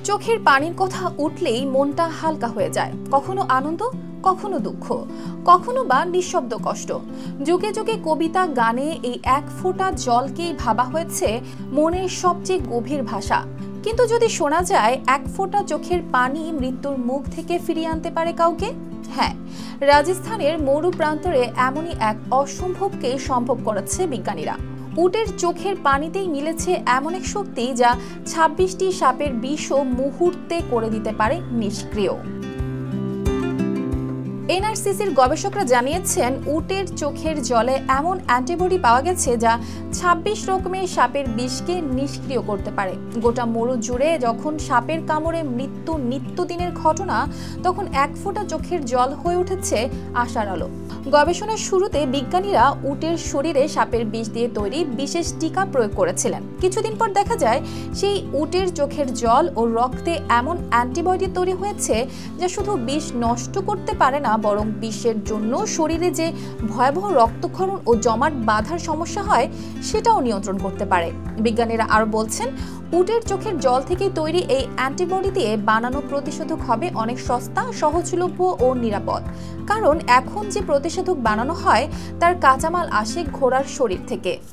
চোখের পানির কথা উঠলেই মনটা হালকা হয়ে যায়, কখনো আনন্দ, কখনো দুঃখ, কখনো বা নিঃশব্দ কষ্ট। যুগে যুগে কবিতা গানে এই এক ফোঁটা জলকেই ভাবা হয়েছে মনের সবচেয়ে গভীর ভাষা। কিন্তু যদি শোনা যায় এক ফোঁটা চোখের পানি মৃত্যুর মুখ থেকে ফিরিয়ে আনতে পারে কাউকে, হ্যাঁ, রাজস্থানের মরু প্রান্তরে এমনই এক অসম্ভবকে সম্ভব করেছে বিজ্ঞানীরা। উটের চোখের পানিতেই মিলেছে এমন এক শক্তি যা ২৬টি সাপের বিষও মুহূর্তে করে দিতে পারে নিষ্ক্রিয়। এনআরসিসির গবেষকরা জানিয়েছেন, উটের চোখের জলে এমন অ্যান্টিবডি পাওয়া গেছে যা ২৬ রকমের সাপের বিষকে নিষ্ক্রিয় করতে পারে। গোটা মরু জুড়ে যখন সাপের কামড়ে মৃত্যু নিত্যদিনের ঘটনা, তখন এক ফোঁটা চোখের জল হয়ে উঠেছে আশার আলো। গবেষণার শুরুতে বিজ্ঞানীরা উটের শরীরে সাপের বিষ দিয়ে তৈরি বিশেষ টিকা প্রয়োগ করেছিলেন। কিছুদিন পর দেখা যায় সেই উটের চোখের জল ও রক্তে এমন অ্যান্টিবডি তৈরি হয়েছে যা শুধু বিষ নষ্ট করতে পারে না, বরং বিষের জন্য শরীরে যে ভয়াবহ রক্তক্ষরণ ও জমাট বাঁধার সমস্যা হয় সেটাও নিয়ন্ত্রণ করতে পারে। বিজ্ঞানীরা আরো বলছেন, উটের চোখের জল থেকে তৈরি এই অ্যান্টিবডি দিয়ে বানানো প্রতিষেধক হবে অনেক সস্তা, সহজলভ্য ও নিরাপদ। কারণ এখন যে প্রতিষেধক বানানো হয় তার কাঁচামাল আসে ঘোড়ার শরীর থেকে।